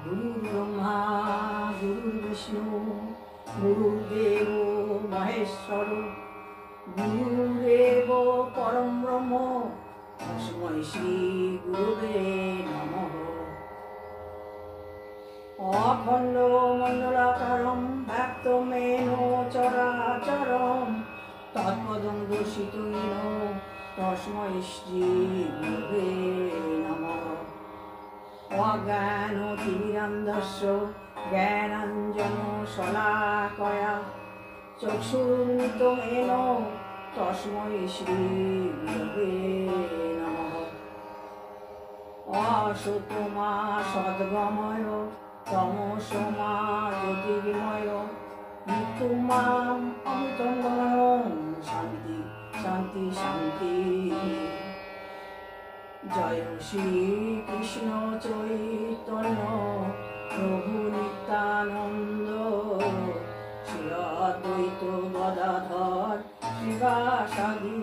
गुरुर्ब्रह्मा गुरुर्विष्णु गुरुर्देव महेश्वर गुरुरेव परम ब्रह्म तस्मै श्री गुरुवे नमः। अखंड मंडलाकारं व्याप्तमेन चराचरं तत्पदं दर्शितेन तस्मै श्री गुरुवे नमः। अज्ञानतिमिरान्धस्य ज्ञानाञ्जनशलाकया चक्षुरुन्मिलितं येन तस्मै श्री गुरुवे नमः। असतोमा सद्गमय तमसोमा ज्योतिर्गमय मृत्युर्माम् अमृतं गमनं शान्ति शान्ति शान्ति। जय श्री कृष्ण चैतन्य प्रभु नित्यानंद श्री अद्वैत गदाधर श्रीवासादि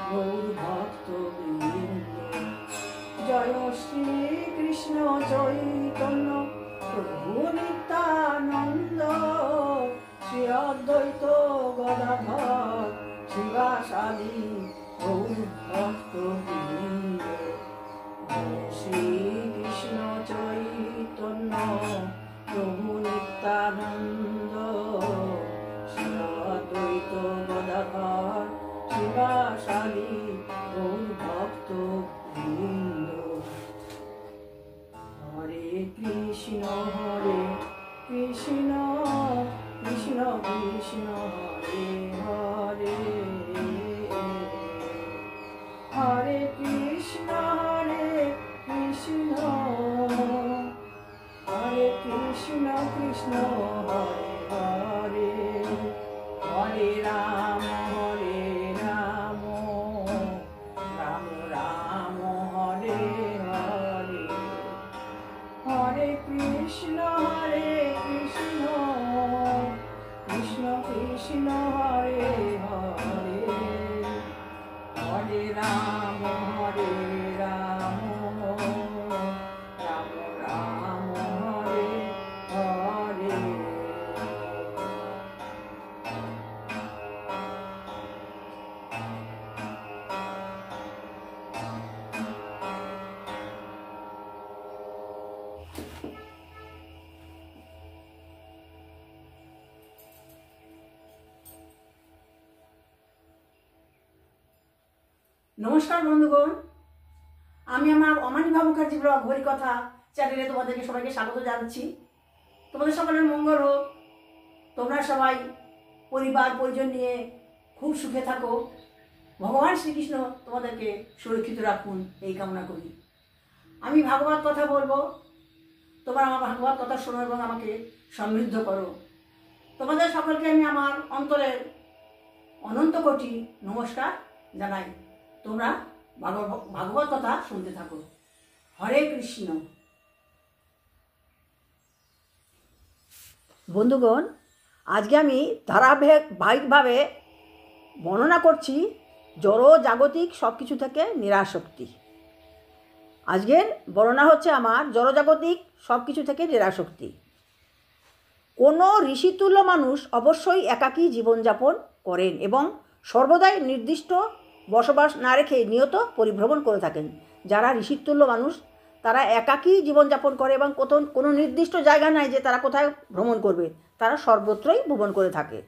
गौर भक्तवृंद। जय श्री कृष्ण चैतन्य प्रभु नित्यानंद श्री अद्वैत गदाधर श्रीवासादि गौर भक्तवृंद। श्री कृष्ण चैतन्य प्रभु नित्यानंद श्री अद्वैत गदाधर श्रीवासादि गौर भक्तवृंद। हरे कृष्ण कृष्ण कृष्ण हरे हरे हरे कृष्ण कृष्ण कृष्ण हरे हरे हरे राम राम राम हरे हरे हरे कृष्ण कृष्ण कृष्ण हरे हरे हरे राम राम हरे हरे। नमस्कार बंधुगण, আমি আমার অমানিভা মুখার্জি ব্লগ হরিকথা চ্যানেলে তোমাদেরকে সবাইকে স্বাগত জানাচ্ছি। তোমাদের সকলের মঙ্গল হোক, তোমরা সবাই পরিবার পরিজন নিয়ে খুব সুখে থাকো। ভগবান শ্রীকৃষ্ণ তোমাদেরকে সুরক্ষিত রাখুন এই কামনা করি। আমি ভাগবত কথা বলবো, তোমরা আমার ভাগবত কথা শোনো এবং আমাকে সমৃদ্ধ করো। তোমাদের সকলকে আমি আমার অন্তরের অনন্ত কোটি নমস্কার জানাই। তোমরা ভাগবত কথা শুনতে থাকো। হরে কৃষ্ণ। বন্ধুগণ, আজকে আমি ধারাবাহিকভাবে বর্ণনা করছি জড় জাগতিক সব কিছু থেকে নিরাসক্তি। আজকের বর্ণনা হচ্ছে আমার জড়জাগতিক সব কিছু থেকে নিরাসক্তি। কোনো ঋষিতুল্য মানুষ অবশ্যই একাকী জীবনযাপন করেন এবং সর্বদাই নির্দিষ্ট বসবাস না রেখে নিয়ত পরিভ্রমণ করে থাকেন। যারা ঋষিতুল্য মানুষ তারা একাকী জীবনযাপন করে এবং কোনো নির্দিষ্ট জায়গা নাই যে তারা কোথায় ভ্রমণ করবে, তারা সর্বত্রই ভ্রমণ করে থাকে।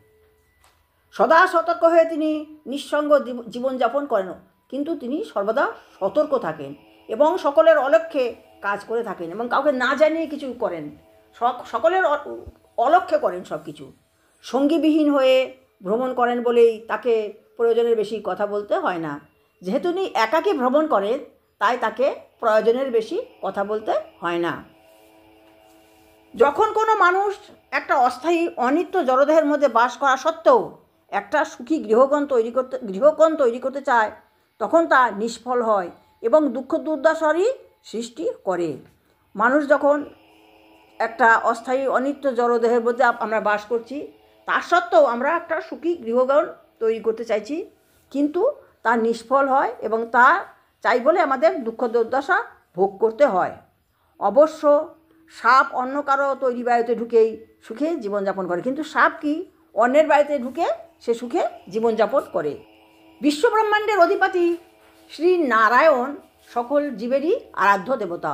সদা সতর্ক হয়ে তিনি নিঃসঙ্গ জীবনযাপন করেন, কিন্তু তিনি সর্বদা সতর্ক থাকেন এবং সকলের অলক্ষ্যে কাজ করে থাকেন এবং কাউকে না জানিয়ে কিছু করেন, সকলের অলক্ষ্যে করেন সব কিছু। সঙ্গীবিহীন হয়ে ভ্রমণ করেন বলেই তাকে প্রয়োজনের বেশি কথা বলতে হয় না। যেহেতু উনি একাকী ভ্রমণ করেন তাই তাকে প্রয়োজনের বেশি কথা বলতে হয় না। যখন কোনো মানুষ একটা অস্থায়ী অনিত্য জড়দেহের মধ্যে বাস করা সত্ত্বেও একটা সুখী গৃহকোণ তৈরি করতে চায়, তখন তা নিষ্ফল হয় এবং দুঃখ দুর্দশারই সৃষ্টি করে। মানুষ যখন একটা অস্থায়ী অনিত্য জড়দেহের মধ্যে আমরা বাস করছি, তা সত্ত্বেও আমরা একটা সুখী গৃহকোণ তৈরি করতে চাইছি, কিন্তু তা নিষ্ফল হয় এবং তা চাই বলে আমাদের দুঃখ দুর্দশা ভোগ করতে হয়। অবশ্য সাপ অন্য কারো তৈরি বাড়িতে ঢুকেই সুখে জীবনযাপন করে, কিন্তু সাপ কি অন্যের বাড়িতে ঢুকে সে সুখে জীবনযাপন করে। বিশ্বব্রহ্মাণ্ডের অধিপতি শ্রী নারায়ণ সকল জীবেরই আরাধ্য দেবতা।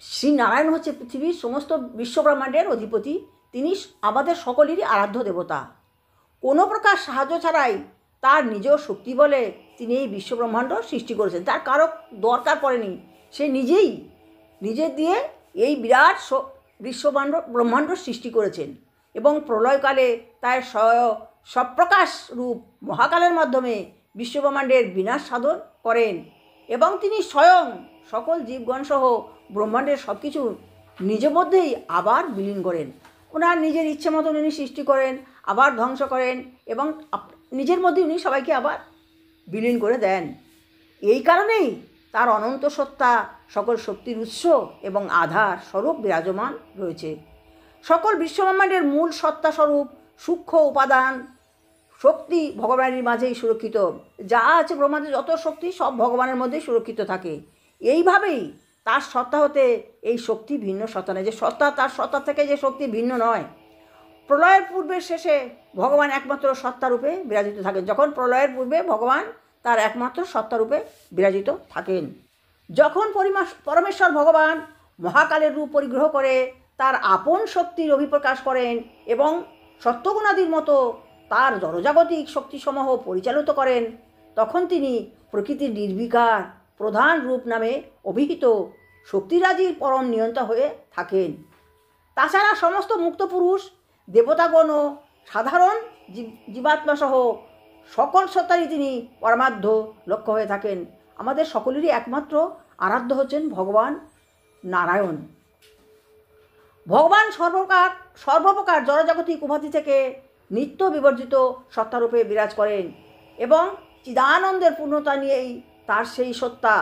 শ্রী নারায়ণ হচ্ছে পৃথিবীর সমস্ত বিশ্বব্রহ্মাণ্ডের অধিপতি, তিনি আমাদের সকলেরই আরাধ্য দেবতা। কোনো প্রকার সাহায্য ছাড়াই তার নিজ শক্তি বলে তিনি এই বিশ্বব্রহ্মাণ্ড সৃষ্টি করেছেন, তার কারো দরকার পড়েনি, সে নিজে দিয়ে এই বিরাট ব্রহ্মাণ্ড সৃষ্টি করেছেন এবং প্রলয়কালে তার সপ্রকাশ রূপ মহাকালের মাধ্যমে বিশ্বব্রহ্মাণ্ডের বিনাশ সাধন করেন এবং তিনি স্বয়ং সকল জীবগণ সহ ব্রহ্মাণ্ডের সব কিছু নিজ মধ্যেই আবার বিলীন করেন। ওনার নিজের ইচ্ছে মতন উনি সৃষ্টি করেন, আবার ধ্বংস করেন এবং নিজের মধ্যে উনি সবাইকে আবার বিলীন করে দেন। এই কারণেই তার অনন্ত সত্তা সকল শক্তির উৎস এবং আধার স্বরূপ বিরাজমান রয়েছে। সকল বিশ্বব্রহ্মাণ্ডের মূল সত্তা স্বরূপ সূক্ষ্ম উপাদান শক্তি ভগবানের মাঝেই সুরক্ষিত। যা আছে ব্রহ্মাণ্ডের যত শক্তি সব ভগবানের মধ্যেই সুরক্ষিত থাকে। এইভাবেই তার সত্তা হতে এই শক্তি ভিন্ন সত্তা নয়, যে সত্তা তার সত্তা থেকে যে শক্তি ভিন্ন নয়। প্রলয়ের পূর্বের শেষে ভগবান একমাত্র সত্তারূপে বিরাজিত থাকেন। যখন প্রলয়ের পূর্বে ভগবান তার একমাত্র সত্তারূপে বিরাজিত থাকেন। যখন পরমেশ্বর ভগবান মহাকালের রূপ পরিগ্রহ করে তার আপন শক্তির অভিপ্রকাশ করেন এবং সত্যগুণাদির মতো তার জড়জাগতিক শক্তিসমূহ পরিচালিত করেন, তখন তিনি প্রকৃতির নির্বিকার প্রধান রূপ নামে অভিহিত শক্তিরাজির পরম নিয়ন্তা হয়ে থাকেন। তাছাড়া সমস্ত মুক্ত পুরুষ দেবতাগণ ও সাধারণ জীবাত্মাসহ সকল সত্তারই তিনি পরমার্থ লক্ষ্য হয়ে থাকেন। আমাদের সকলেরই একমাত্র আরাধ্য হচ্ছেন ভগবান নারায়ণ। ভগবান সর্বপ্রকার জড়জাগতিক উপাধি থেকে নিত্য বিবর্জিত সত্তারূপে বিরাজ করেন এবং চিদানন্দের পূর্ণতা নিয়েই তার সেই সত্তা।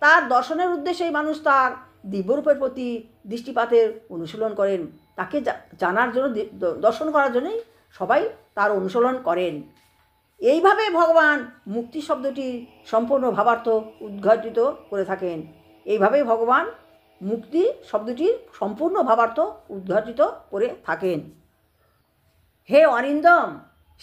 তার দর্শনের উদ্দেশ্যেই মানুষ তার দিব্যরূপের প্রতি দৃষ্টিপাতের অনুশীলন করেন। তাকে জানার জন্য, দর্শন করার জন্যই সবাই তার অনুসরণ করেন। এইভাবে ভগবান মুক্তি শব্দটির সম্পূর্ণ ভাবার্থ উদ্ঘাটিত করে থাকেন। এইভাবেই ভগবান মুক্তি শব্দটির সম্পূর্ণ ভাবার্থ উদ্ঘাটিত করে থাকেন। হে অরিন্দম,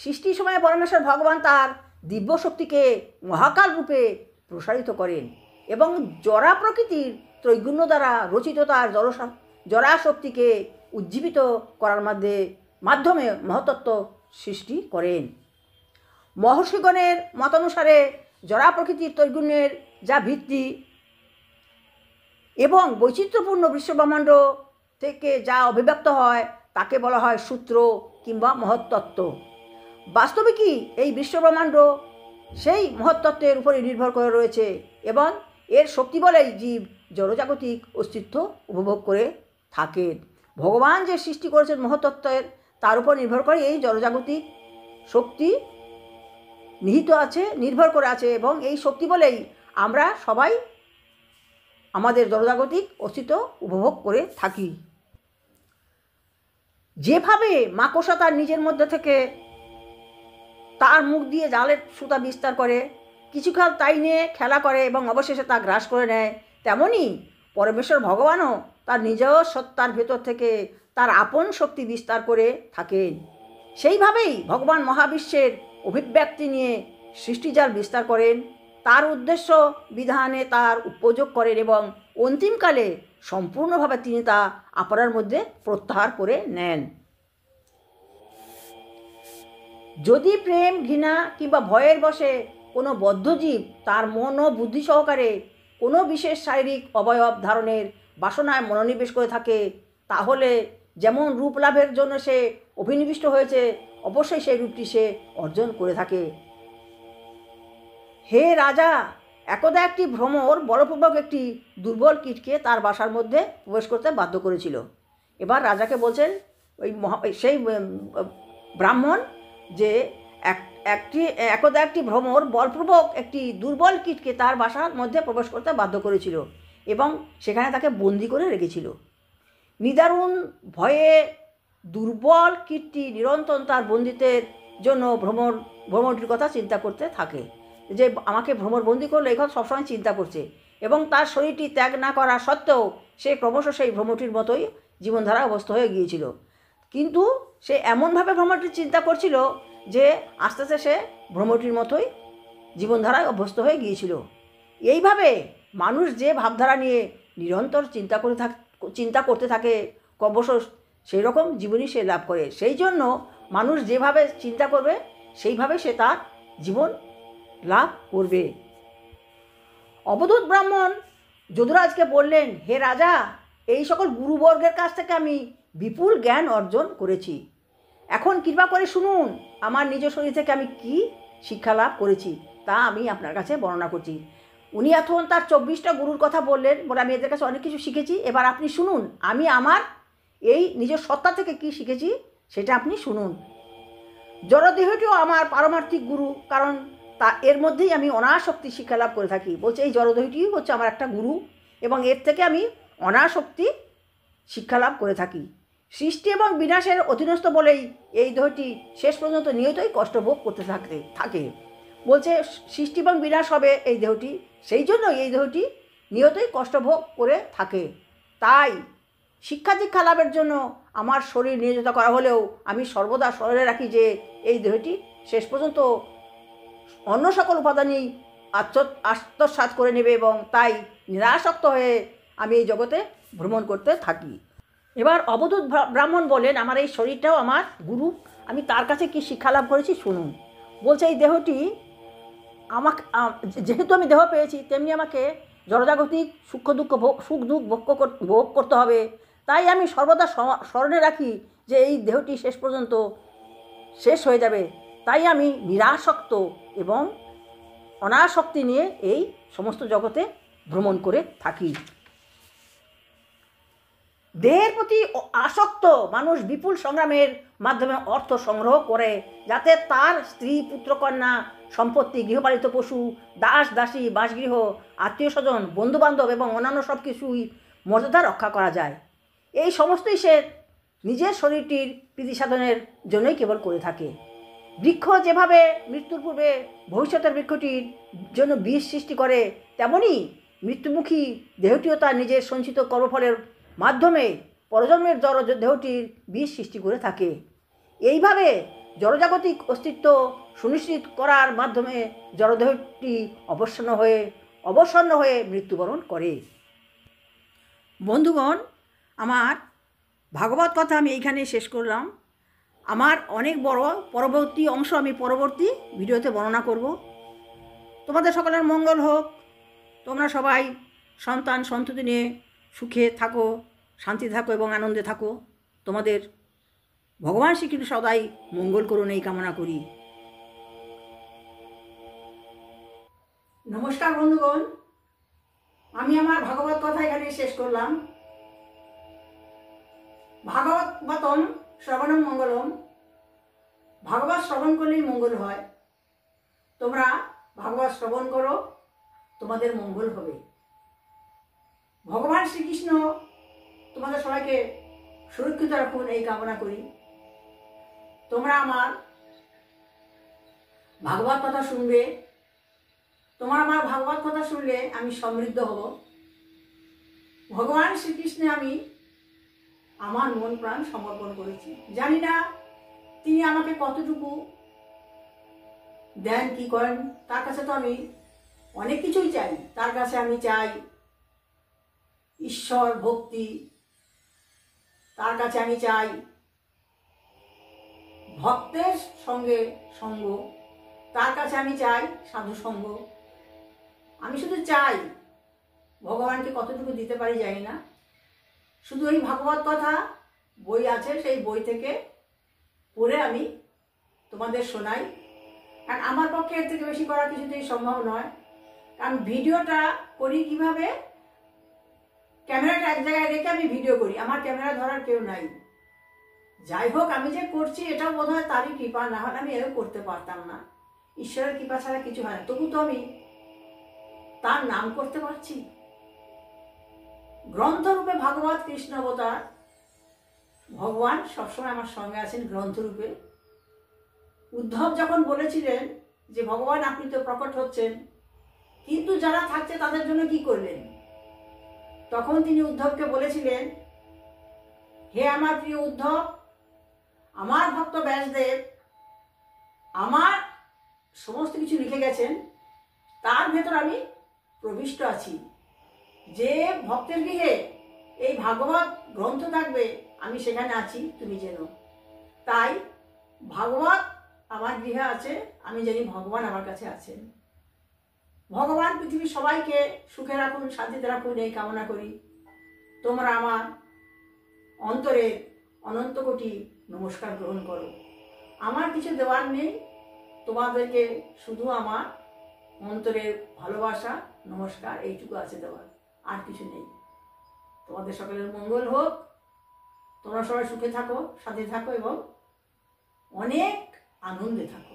সৃষ্টির সময় পরমেশ্বর ভগবান তার দিব্য শক্তিকে মহাকাল রূপে প্রসারিত করেন এবং জড়া প্রকৃতির ত্রৈগুণ্য দ্বারা রচিত তার জড়া শক্তিকে উজ্জীবিত করার মাধ্যমে মহত্তত্ত্ব সৃষ্টি করেন। মহর্ষিগণের মতানুসারে জড়া প্রকৃতির ত্রৈগুণ্যের যা ভিত্তি এবং বৈচিত্র্যপূর্ণ বিশ্বব্রহ্মাণ্ড থেকে যা অভিব্যক্ত হয় তাকে বলা হয় সূত্র কিংবা মহত্তত্ত্ব। বাস্তবিকই এই বিশ্বব্রহ্মাণ্ড সেই মহত্তত্ত্বের উপরে নির্ভর করে রয়েছে এবং এর শক্তি বলেই জীব জড়জাগতিক অস্তিত্ব উপভোগ করে থাকেন। ভগবান যে সৃষ্টি করেছেন মহত্তত্ত্বের, তার উপর নির্ভর করে এই জড়জাগতিক শক্তি নির্ভর করে আছে এবং এই শক্তি বলেই আমরা সবাই আমাদের জড়জাগতিক অস্তিত্ব উপভোগ করে থাকি। যেভাবে মাকড়সা তার নিজের মধ্যে থেকে তার মুখ দিয়ে জালের সুতা বিস্তার করে, কিছুকাল তাই নিয়ে খেলা করে এবং অবশেষে তা গ্রাস করে নেয়, তেমনি পরমেশ্বর ভগবানও তার নিজ সত্তার ভেতর থেকে তার আপন শক্তি বিস্তার করে থাকেন। সেইভাবেই ভগবান মহাবিশ্বের অভিব্যক্তি নিয়ে সৃষ্টিজাল বিস্তার করেন, তার উদ্দেশ্য বিধানে তার উপযোগ করেন এবং অন্তিমকালে সম্পূর্ণভাবে তিনি তা আপনার মধ্যে প্রত্যাহার করে নেন। যদি প্রেম, ঘৃণা কিংবা ভয়ের বশে কোনো বদ্ধজীব তার মন ও বুদ্ধি সহকারে কোনো বিশেষ শারীরিক অবয়ব ধারণের বাসনায় মনোনিবেশ করে থাকে, তাহলে যেমন রূপ লাভের জন্য সে অভিনিবিষ্ট হয়েছে, অবশ্যই সেই রূপটি সে অর্জন করে থাকে। হে রাজা, একদা একটি ভ্রমর বলপূর্বক একটি দুর্বল কীটকে তার বাসার মধ্যে প্রবেশ করতে বাধ্য করেছিল। এবার রাজাকে বলছেন সেই ব্রাহ্মণ যে একদা একটি ভ্রমর বলপূর্বক একটি দুর্বল কীটকে তার বাসার মধ্যে প্রবেশ করতে বাধ্য করেছিল এবং সেখানে তাকে বন্দি করে রেখেছিল। নিদারুণ ভয়ে দুর্বল কীটটি নিরন্তর তার বন্দিত্বের জন্য ভ্রমরটির কথা চিন্তা করতে থাকে, যে আমাকে ভ্রমর বন্দি করলো এই কথা সবসময় চিন্তা করছে এবং তার শরীরটি ত্যাগ না করা সত্ত্বেও সে ক্রমশ সেই ভ্রমটির মতোই জীবনধারা অবস্থ হয়ে গিয়েছিল। কিন্তু সে এমনভাবে ভ্রমটির চিন্তা করছিল যে আস্তে আস্তে সে ভ্রমটির মতোই জীবনধারায় অভ্যস্ত হয়ে গিয়েছিল। এইভাবে মানুষ যে ভাবধারা নিয়ে নিরন্তর চিন্তা করতে থাকে ক্রমশ সেই রকম জীবনই সে লাভ করে। সেই জন্য মানুষ যেভাবে চিন্তা করবে সেইভাবে সে তার জীবন লাভ করবে। অবধূত ব্রাহ্মণ যদুরাজকে বললেন, হে রাজা, এই সকল গুরুবর্গের কাছ থেকে আমি বিপুল জ্ঞান অর্জন করেছি। এখন কৃপা করে শুনুন, আমার নিজ শরীর থেকে আমি কি শিক্ষা লাভ করেছি তা আমি আপনার কাছে বর্ণনা করছি। উনি এখন তার 24টা গুরুর কথা বললেন, বলে আমি এদের কাছে অনেক কিছু শিখেছি, এবার আপনি শুনুন আমি আমার এই নিজের সত্তা থেকে কি শিখেছি সেটা আপনি শুনুন। জড়দেহটিও আমার পারমার্থিক গুরু, কারণ এর মধ্যেই আমি অনাসক্তি শিক্ষা লাভ করে থাকি। বলছে এই জড়দেহটি হচ্ছে আমার একটা গুরু এবং এর থেকে আমি অনাসক্তি শিক্ষা লাভ করে থাকি। সৃষ্টি এবং বিনাশের অধীনস্থ বলেই এই দেহটি শেষ পর্যন্ত নিয়তই কষ্ট ভোগ করতে থাকে। বলছে সৃষ্টি এবং বিনাশ হবে এই দেহটি, সেই জন্য এই দেহটি নিয়তই কষ্ট ভোগ করে থাকে। তাই শিক্ষা দীক্ষা লাভের জন্য আমার শরীর নিয়োজিত করা হলেও আমি সর্বদা স্মরণে রাখি যে এই দেহটি শেষ পর্যন্ত অন্য সকল উপাদানই আত্মসাৎ করে নেবে এবং তাই নিরাসক্ত হয়ে আমি এই জগতে ভ্রমণ করতে থাকি। এবার অবধূত ব্রাহ্মণ বলেন, আমার এই শরীরটাও আমার গুরু, আমি তার কাছে কি শিক্ষা লাভ করেছি শুনুন। বলছে এই দেহটি আমাকে, যেহেতু আমি দেহ পেয়েছি তেমনি আমাকে জড়জাগতিক সুখ দুঃখ ভোগ করতে হবে। তাই আমি সর্বদা স্মরণে রাখি যে এই দেহটি শেষ পর্যন্ত শেষ হয়ে যাবে। তাই আমি নিরাসক্ত এবং অনাসক্তি নিয়ে এই সমস্ত জগতে ভ্রমণ করে থাকি। দেহের প্রতি আসক্ত মানুষ বিপুল সংগ্রামের মাধ্যমে অর্থ সংগ্রহ করে, যাতে তার স্ত্রী, পুত্রকন্যা, সম্পত্তি, গৃহপালিত পশু, দাস দাসী, বাসগৃহ, আত্মীয় স্বজন, বন্ধুবান্ধব এবং অন্যান্য সব কিছুই মর্যাদা রক্ষা করা যায়। এই সমস্তই সে নিজের শরীরটির প্রীতি সাধনের জন্যই কেবল করে থাকে। বৃক্ষ যেভাবে মৃত্যুর পূর্বে ভবিষ্যতের বৃক্ষটির জন্য বীজ সৃষ্টি করে, তেমনি মৃত্যুমুখী দেহটিও তার নিজের সঞ্চিত কর্মফলের মাধ্যমে পরজন্মের জড় দেহটির বীজ সৃষ্টি করে থাকে। এইভাবে জড়জাগতিক অস্তিত্ব সুনিশ্চিত করার মাধ্যমে জড়দেহটি অবসন্ন হয়ে মৃত্যুবরণ করে। বন্ধুগণ, আমার ভাগবত কথা আমি এইখানে শেষ করলাম। আমার অনেক বড় পরবর্তী অংশ আমি পরবর্তী ভিডিওতে বর্ণনা করব। তোমাদের সকলের মঙ্গল হোক, তোমরা সবাই সন্তান সন্ততি নিয়ে সুখে থাকো, শান্তি থাকো এবং আনন্দে থাকো। তোমাদের ভগবান শ্রীকৃষ্ণ সদাই মঙ্গল করুন এই কামনা করি। নমস্কার বন্ধুগণ, আমি আমার ভাগবত কথা এখানে শেষ করলাম। ভাগবতম শ্রবণম মঙ্গলম, ভাগবত শ্রবণ করলেই মঙ্গল হয়। তোমরা ভাগবত শ্রবণ করো, তোমাদের মঙ্গল হবে। ভগবান শ্রীকৃষ্ণ তোমাদের সবাইকে সুরক্ষিত রাখুন এই কামনা করি। তোমরা আমার ভাগবত কথা শুনবে, তোমরা আমার ভাগবত কথা শুনলে আমি সমৃদ্ধ হব। ভগবান শ্রীকৃষ্ণে আমি আমার মন প্রাণ সমর্পণ করেছি। জানি না তিনি আমাকে কতটুকু দেন, কি করেন। তার কাছে তো আমি অনেক কিছুই চাই। তার কাছে আমি চাই ঈশ্বর ভক্তি, তার কাছে আমি চাই ভক্তের সঙ্গে সঙ্গ, তার কাছে আমি চাই সাধু সঙ্গ। আমি শুধু চাই, ভগবানকে কতটুকু দিতে পারি জানি না। শুধু এই ভাগবত কথা বই আছে, সেই বই থেকে পড়ে আমি তোমাদের শোনাই। কারণ আমার পক্ষে এর থেকে বেশি করা কিছুতেই সম্ভব নয়। কারণ ভিডিওটা করি কিভাবে, ক্যামেরাটা এক জায়গায় রেখে আমি ভিডিও করি, আমার ক্যামেরা ধরার কেউ নাই। যাই হোক, আমি যে করছি এটাও বোধ হয় তারই কৃপা, না হলে আমি এও করতে পারতাম না। ঈশ্বরের কৃপা ছাড়া কিছু হয় না। তবু তো আমি তার নাম করতে পারছি। গ্রন্থরূপে ভাগবত কৃষ্ণ অবতার, ভগবান সবসময় আমার সঙ্গে আছেন গ্রন্থরূপে। উদ্ধব যখন বলেছিলেন যে ভগবান আপনি তো প্রকট হচ্ছেন, কিন্তু যারা থাকছে তাদের জন্য কি করলেন? তখন তিনি উদ্ধবকে বলেছিলেন, হে আমার প্রিয় উদ্ধব, আমার ভক্ত ব্যাসদেব আমার সমস্ত কিছু লিখে গেছেন, তার ভেতর আমি প্রবিষ্ট আছি। যে ভক্তের গৃহে এই ভাগবত গ্রন্থ থাকবে আমি সেখানে আছি, তুমি জেনো। তাই ভাগবত আমার গৃহে আছে, আমি জানি ভগবান আমার কাছে আছেন। ভগবান পৃথিবীর সবাইকে সুখে রাখুন, শান্তিতে রাখুন, এই কামনা করি। তোমরা আমার অন্তরে অনন্ত কোটি নমস্কার গ্রহণ করো। আমার কিছু দেওয়ার নেই, তোমাদেরকে শুধু আমার অন্তরের ভালোবাসা, নমস্কার, এইটুকু আছে দেওয়ার, আর কিছু নেই। তোমাদের সকলের মঙ্গল হোক, তোমরা সবাই সুখে থাকো, শান্তি থাকো এবং অনেক আনন্দে থাকো।